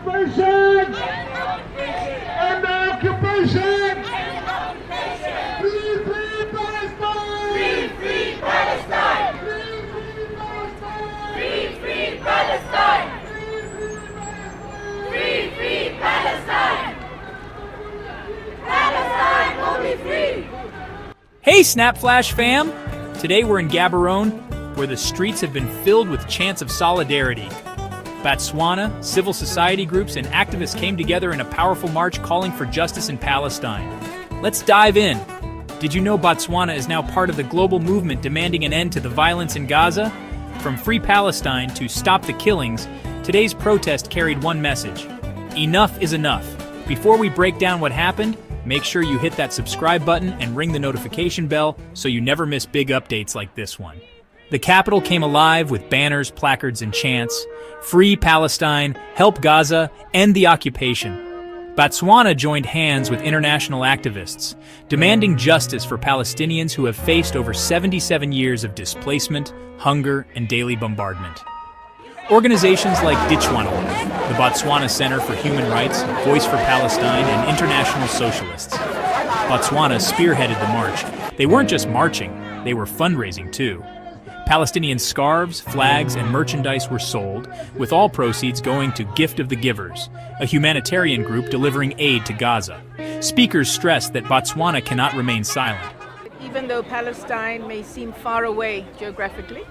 Occupation! And occupation! Free, free Palestine! Free, free Palestine! Free, free Palestine! Free, free Palestine! Free, free Palestine! Palestine will be free! Hey Snap Flash fam! Today we're in Gaborone, where the streets have been filled with chants of solidarity. Botswana, civil society groups, and activists came together in a powerful march calling for justice in Palestine. Let's dive in. Did you know Botswana is now part of the global movement demanding an end to the violence in Gaza? From Free Palestine to Stop the Killings, today's protest carried one message. Enough is enough. Before we break down what happened, make sure you hit that subscribe button and ring the notification bell so you never miss big updates like this one. The capital came alive with banners, placards, and chants. Free Palestine, help Gaza, end the occupation. Botswana joined hands with international activists, demanding justice for Palestinians who have faced over 77 years of displacement, hunger, and daily bombardment. Organizations like Ditshwanelo, the Botswana Centre for Human Rights, Voice for Palestine, and International Socialists. Botswana spearheaded the march. They weren't just marching, they were fundraising too. Palestinian scarves, flags, and merchandise were sold, with all proceeds going to Gift of the Givers, a humanitarian group delivering aid to Gaza. Speakers stressed that Botswana cannot remain silent. Even though Palestine may seem far away geographically,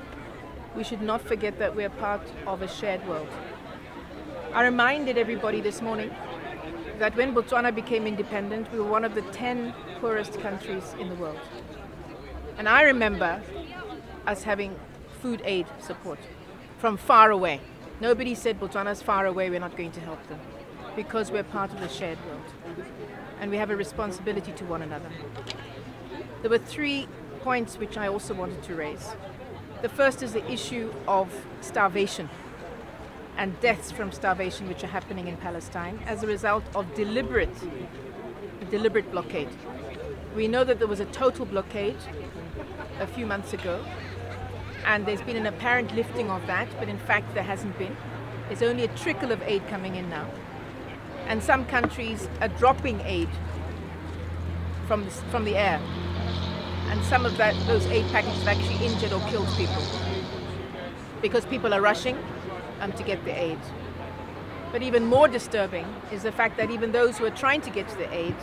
we should not forget that we are part of a shared world. I reminded everybody this morning that when Botswana became independent, we were one of the 10 poorest countries in the world. And I remember us having food aid support from far away. Nobody said Botswana's far away, we're not going to help them, because we're part of the shared world and we have a responsibility to one another. There were 3 points which I also wanted to raise. The first is the issue of starvation and deaths from starvation which are happening in Palestine as a result of deliberate blockade. We know that there was a total blockade a few months ago, and there's been an apparent lifting of that, but in fact there hasn't been. There's only a trickle of aid coming in now. And some countries are dropping aid from the air. And some of those aid packages have actually injured or killed people because people are rushing to get the aid. But even more disturbing is the fact that even those who are trying to get to the aid,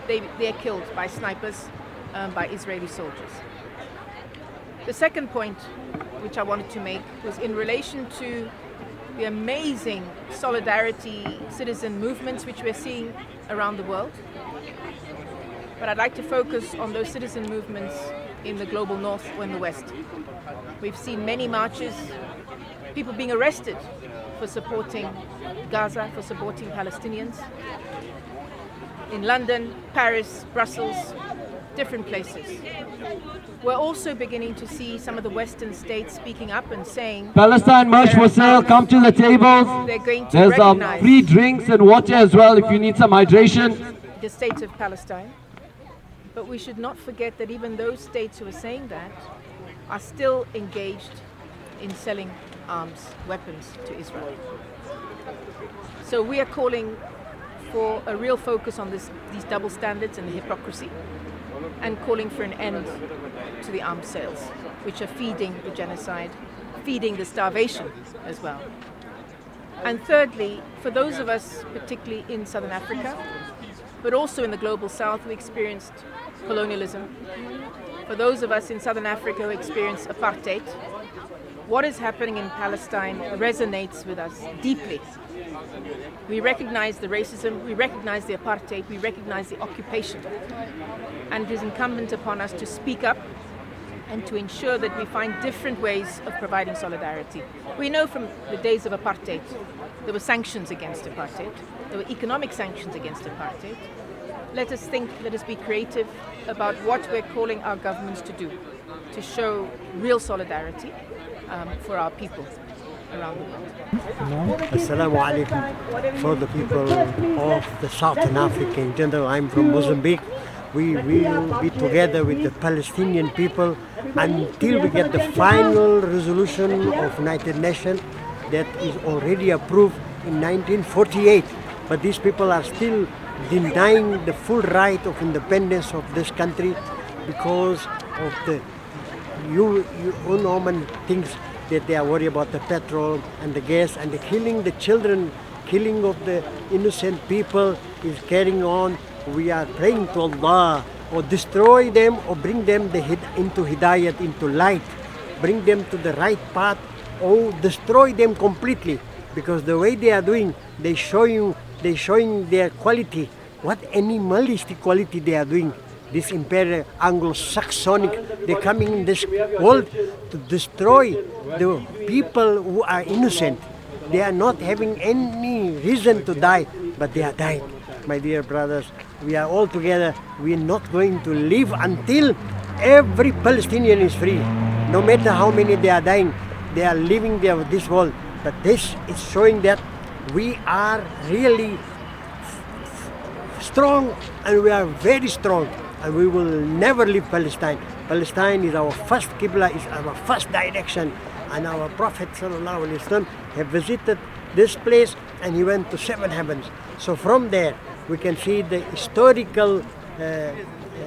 they're killed by snipers, by Israeli soldiers. The second point which I wanted to make was in relation to the amazing solidarity citizen movements which we're seeing around the world. But I'd like to focus on those citizen movements in the global north or in the west. We've seen many marches, people being arrested for supporting Gaza, for supporting Palestinians. In London, Paris, Brussels, different places. We're also beginning to see some of the Western states speaking up and saying Palestine march for sale, come to the tables. They're going to There's recognize free drinks and water as well if you need some hydration. the state of Palestine. But we should not forget that even those states who are saying that are still engaged in selling arms, weapons to Israel. So we are calling for a real focus on these double standards and the hypocrisy, and calling for an end to the arms sales, which are feeding the genocide, feeding the starvation as well. And thirdly, for those of us, particularly in Southern Africa, but also in the global south, who experienced colonialism, for those of us in Southern Africa who experienced apartheid, what is happening in Palestine resonates with us deeply. We recognize the racism, we recognize the apartheid, we recognize the occupation. And it is incumbent upon us to speak up and to ensure that we find different ways of providing solidarity. We know from the days of apartheid, there were sanctions against apartheid, there were economic sanctions against apartheid. Let us think, let us be creative about what we're calling our governments to do, to show real solidarity for our people around the world. Assalamu alaikum for the people of the Southern Africa in general. I'm from Mozambique. We will be together with the Palestinian people until we get the final resolution of United Nations that is already approved in 1948, but these people are still denying the full right of independence of this country because of the Norman things that they are worried about the petrol and the gas and the killing the children, killing of the innocent people is carrying on. We are praying to Allah, or destroy them or bring them into hidayat, into light, bring them to the right path, or destroy them completely, because the way they are doing, they're showing their quality, what animalistic quality they are doing. This imperial Anglo-Saxonic, they're coming in this world to destroy the people who are innocent. They are not having any reason to die, but they are dying. My dear brothers, we are all together. We are not going to live until every Palestinian is free. No matter how many they are dying, they are living there with this world. But this is showing that we are really strong, and we are very strong, and we will never leave Palestine. Palestine is our first Qibla, is our first direction, and our Prophet ﷺ have visited this place, and he went to 7 heavens. So from there, we can see the historical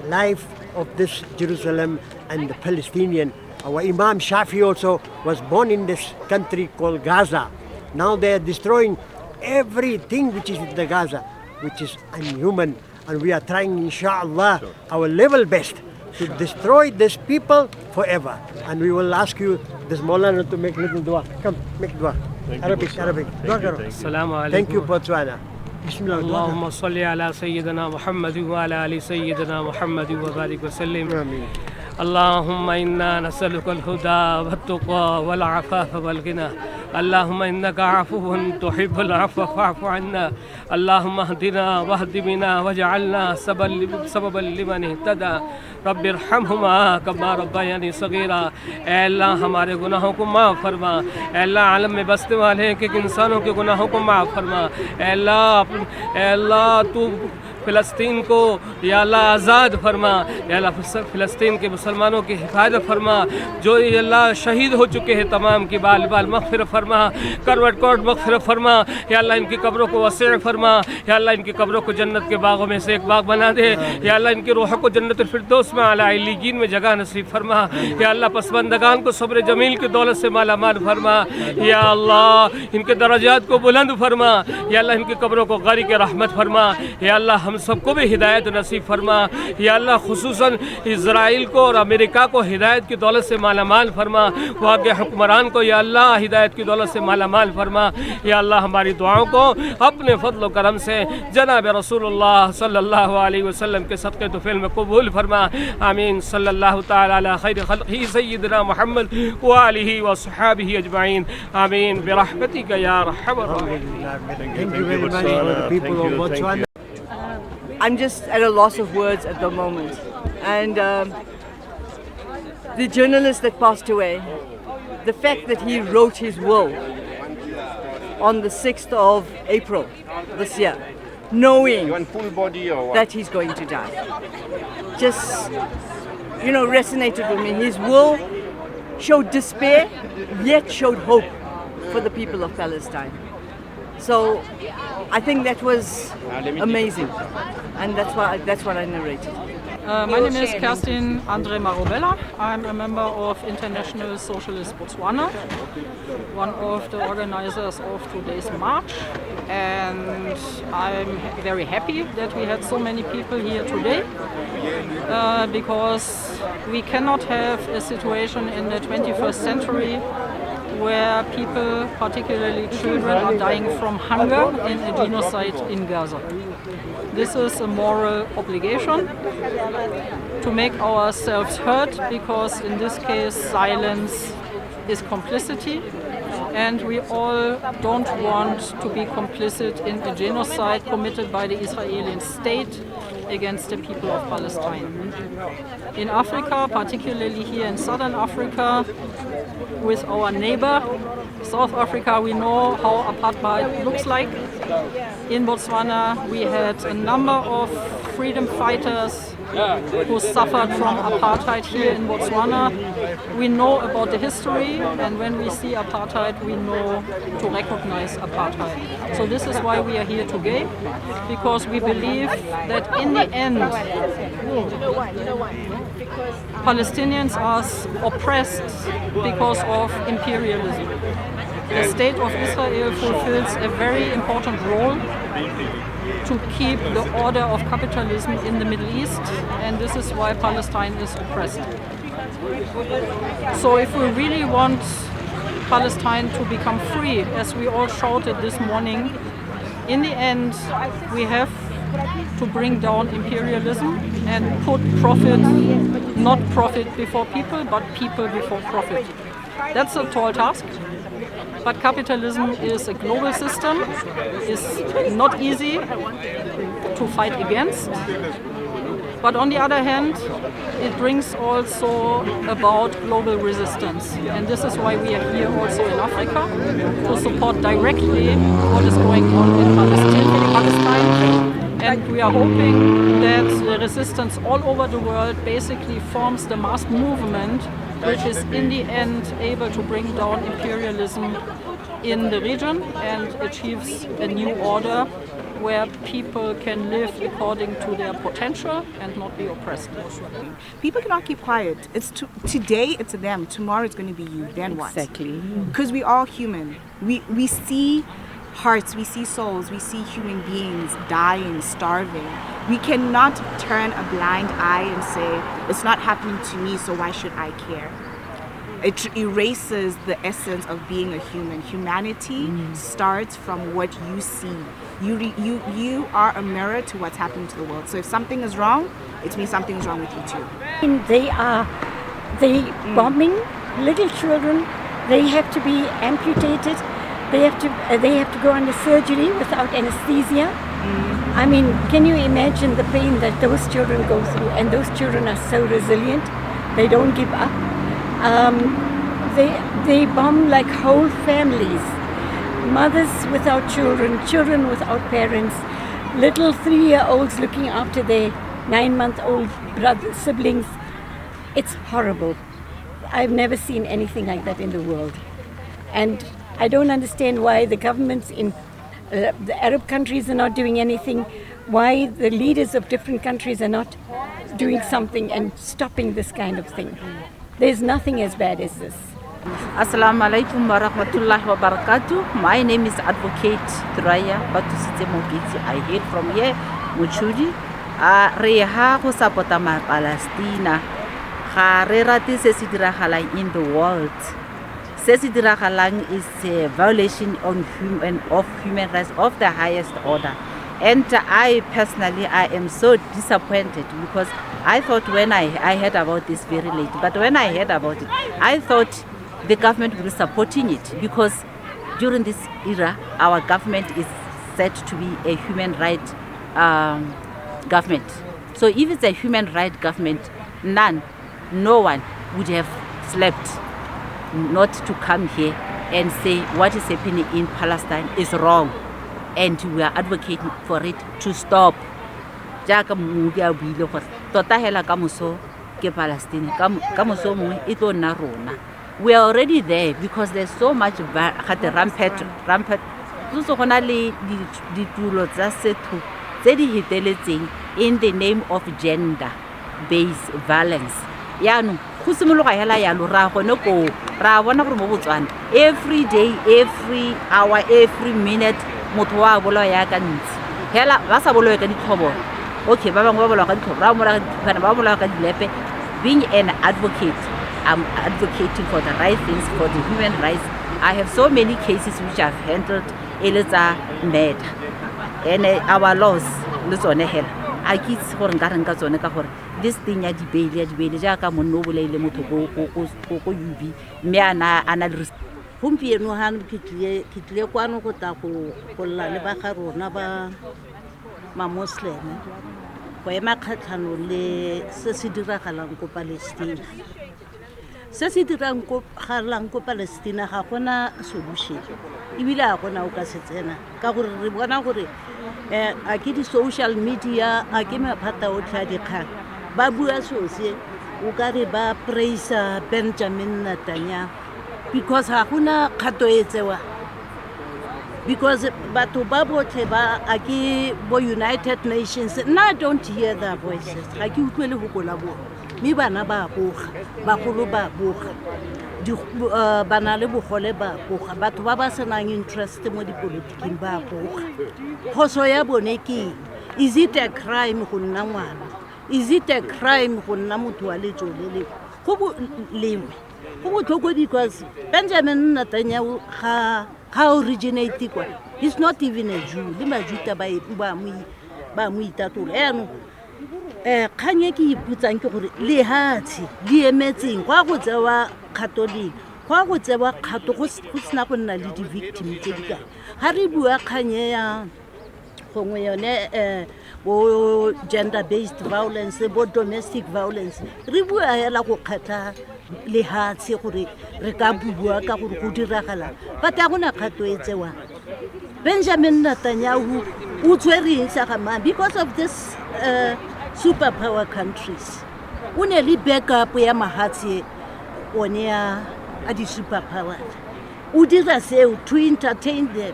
life of this Jerusalem and the Palestinian. Our Imam Shafi also was born in this country called Gaza. Now they are destroying everything which is in the Gaza, which is unhuman, and we are trying, inshallah, our level best to destroy these people forever. And we will ask you, this Maulana, to make little dua. Come, make dua. Arabic. Dua karo. Thank you, Botswana. Bismillah. اللهم صل على سيدنا محمد وعلى آل سيدنا محمد وبارك وسلم. Ameen. اللهم إنا نسألك الهدى والتقى والعفاف والغنى. اللهم إنك عفو تحب العفو فاعف عنا. اللهم اهدنا واهد بنا واجعلنا سببا لمن اهتدى. رب ارحمهما كما ربياني صغيرا. اے اللہ ہمارے گناہوں کو معاف فرما. اے اللہ عالم میں بسنے والے ایک انسانوں کے گناہوں کو معاف فرما. اے اللہ تو فلسطین کو یا اللہ آزاد فرما. یا اللہ فلسطین کے مسلمانوں کی حفاظت فرما. جو یا اللہ شہید ہو چکے ہیں تمام کی بال مغفرت فرما. کروٹ کوٹ مغفرت فرما. یا اللہ ان کی قبروں کو وسیع فرما. یا اللہ ان کی قبروں کو جنت کے باغوں میں سے ایک باغ بنا دے. یا اللہ ان کی روحوں کو جنت الفردوس میں اعلیٰ علیین میں جگہ نصیب فرما. یا اللہ پسماندگان کو صبر جمیل کی دولت سے مالا مال فرما. یا اللہ ان کے درجات کو بلند فرما. یا اللہ ان کی قبروں کو غاری کے رحمت فرما. یا اللہ ہم سب کو بھی ہدایت نصیب فرما. یا اللہ خصوصاً اسرائیل کو اور امریکہ کو ہدایت کی دولت سے مالا مال فرما. وہاں کے حکمران کو یا اللہ ہدایت کی دولت سے مالا مال فرما. یا اللہ ہماری دعاؤں کو اپنے فضل و کرم سے جناب رسول اللہ صلی اللہ علیہ وسلم کے صدقے طفیل میں قبول فرما. آمین. صلی اللہ تعالی علی خیر خلقہ سیدنا محمد وآلہ وصحابہ اجمعین. آمین برحمتک یا ارحم الراحمین. Thank you very much for the people of Botswana. I'm just at a loss of words at the moment. And the journalist that passed away, the fact that he wrote his will on the 6th of April this year, knowing that he's going to die, just, resonated with me. His will showed despair, yet showed hope for the people of Palestine. So I think that was amazing, and that's what I narrated. My name is Kerstin Andre Marobella. I'm a member of International Socialists Botswana, one of the organizers of today's march, and I'm very happy that we had so many people here today, because we cannot have a situation in the 21st century where people, particularly children, are dying from hunger in a genocide in Gaza. This is a moral obligation to make ourselves heard, because in this case silence is complicity, and we all don't want to be complicit in a genocide committed by the Israeli state against the people of Palestine. In Africa, particularly here in southern Africa, with our neighbor, South Africa, we know how apartheid looks like. In Botswana, we had a number of freedom fighters who suffered from apartheid here in Botswana. We know about the history, and when we see apartheid, we know to recognize apartheid. So this is why we are here today, because we believe that in the end, Palestinians are oppressed because of imperialism. The state of Israel fulfills a very important role to keep the order of capitalism in the Middle East, and this is why Palestine is oppressed. So if we really want Palestine to become free, as we all shouted this morning, in the end we have to bring down imperialism and put profit, not profit before people, but people before profit. That's a tall task. But capitalism is a global system, is not easy to fight against. But on the other hand, it brings also about global resistance. And this is why we are here also in Africa, to support directly what is going on in Palestine. And we are hoping that the resistance all over the world basically forms the mass movement, which is in the end able to bring down imperialism in the region and achieves a new order where people can live according to their potential and not be oppressed. People cannot keep quiet. Today it's them, tomorrow it's going to be you. Then what? Exactly. Because we all human. We see hearts, we see souls, we see human beings dying, starving. We cannot turn a blind eye and say, it's not happening to me, so why should I care? It erases the essence of being a human. Humanity starts from what you see. You are a mirror to what's happening to the world. So if something is wrong, it means something is wrong with you too. They bombing little children. They have to be amputated. They have to go under surgery without anesthesia. I mean, can you imagine the pain that those children go through? And those children are so resilient. They don't give up. They bomb like whole families. Mothers without children, children without parents, little 3-year-olds looking after their 9-month-old siblings. It's horrible. I've never seen anything like that in the world. And I don't understand why the governments in the Arab countries are not doing anything, why the leaders of different countries are not doing something and stopping this kind of thing. There's nothing as bad as this. Assalamu alaikum wa rahmatullahi wa barakatuh. My name is Advocate Turaya Batusitse Mogiti. I hail from here, Muchudi. Re ha go supporta ma Palestina. Ga re rate se se diragalang in the world. Se se diragalang is a violation of human rights of the highest order. And I personally, I am so disappointed because I thought when I heard about this very late, but when I heard about it, I thought the government will be supporting it because during this era, our government is said to be a human rights government. So if it's a human rights government, no one would have slept not to come here and say what is happening in Palestine is wrong. And we are advocating for it to stop. Jaaka mmugi a buile gore tota hela ka moso ke Palestine ka moso mongwe e tlo nna rona. We are already there because there's so much rampant so gona le ditulo tsa setho tse di heteletseng in the name of gender based violence. Yaanong go simologa hela yalo ra gone ko ra bona gore mo Botswana every day, every hour, every minute motho wa bola ya ka ntsi hela ba sa boloya ka ditlhobo. Okay, ba bangwe ba bola ka ditlhobo ra mola ba bola ka dilepe. Being an advocate, I'm advocating for the right things, for the human rights. I have so many cases which I've handled eletsa murder and our laws le tsone hela a ke itse gore nka renka tsone ka gore this thing ya dibele jaaka monno bolaile motho go yubi mme ana le gompieno ha ke tlile kwano go ta go lla le ba ga rona ba ma Muslim go ema khatlhano le se se diragalang ko Palestine. Se se dirang ko galang ko Palestine ga gona solution. ebile a gona o ka se tsena ka gore re bona gore a ke di-social media a ke maphata otlhe a dikgang ba bua sose o ka re ba praisa Benjamin Netanyahu because ga gona kgato e tsewa because batho ba botlhe ba a ke bo United Nations nna I don't hear their voices ga ke utlwe le bokola bona mme bana ba boga bagolo ba boga bana le bogole ba boga batho ba ba senang interest mo dipolotiking ba boga phoso ya bone ke is it a crime go nna ngwana is it a crime go nna motho wa letso le go lengwe go botlhoko because Benjamin Netanyahu ga originate kwa he's not even a Jew le majuta ba mo itatola eno kganye ke iputsang ke gore lehatsi le emetseng kwa go tsewa Catholic kwa go tsewa kgato go sena go nna le di-victim tse di kae ga re bua kganye ya gongwe yone bo gender-based violence bo domestic violence re bua hela go kgetha lehatsi gore re ka bua ka gore go diragala but a gona kgato e tsewa Benjamin Netanyahu o tshwereng sa ga mang because of this superpower countries o ne le backup ya mahatsi one ya a di-superpower o dira seo to entertain them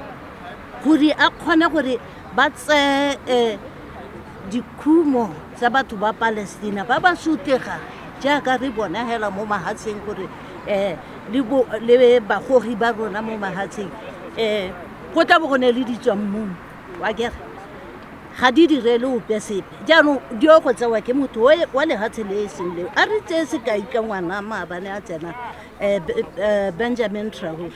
gore a kgona gore ba tse dikhumo tsa batho ba Palestina ba ba sutega jaaka re bona hela mo mahatseng gore le bagogi ba rona mo mahatseng go tla bo gone le ditswammung wa kere ga di direle ope sepe jaanong di o go tsewa ke motho wa lehatshe le e seng leo a re tseye sekai ka ngwana maabane a tsena Benjamin Traore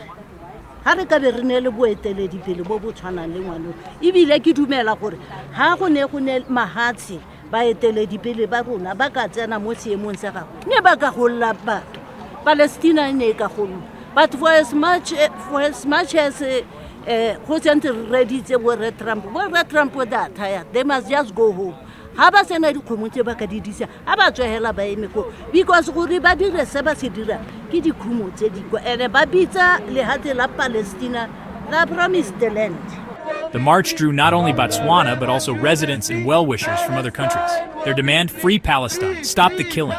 ga re ka be re ne le boeteledipele bo bo tshwanang le ngwano ebile ke dumela gore ga go ne mahatshe baeteledipele ba rona ba ka tsena mo seemong sa gago ne ba ka golola batho Palestina ne e ka golola but for as much as go sentse re reditse bo Red Trump with that tired they must just go home ha ba sena dikgomo tse ba ka di disa a ba tswehela ba eme ko because gore ba dire se ba se dira ke dikgomo tse di kwa ene ba bitsa lehatshe la Palestina la promised the land. The march drew not only Botswana, but also residents and well-wishers from other countries. Their demand, free Palestine, stop the killings,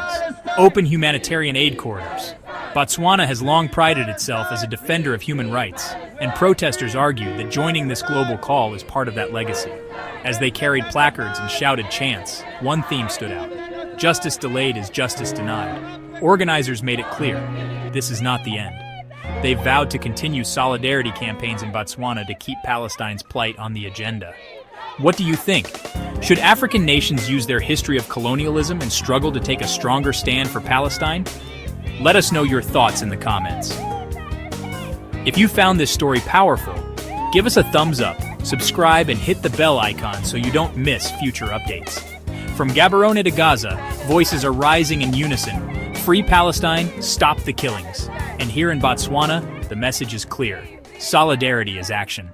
open humanitarian aid corridors. Botswana has long prided itself as a defender of human rights, and protesters argued that joining this global call is part of that legacy. As they carried placards and shouted chants, one theme stood out: justice delayed is justice denied. Organizers made it clear, this is not the end. They vowed to continue solidarity campaigns in Botswana to keep Palestine's plight on the agenda. What do you think? Should African nations use their history of colonialism and struggle to take a stronger stand for Palestine? Let us know your thoughts in the comments. If you found this story powerful, give us a thumbs up, subscribe, and hit the bell icon so you don't miss future updates. From Gaborone to Gaza, voices are rising in unison. Free Palestine, stop the killings. And here in Botswana, the message is clear: solidarity is action.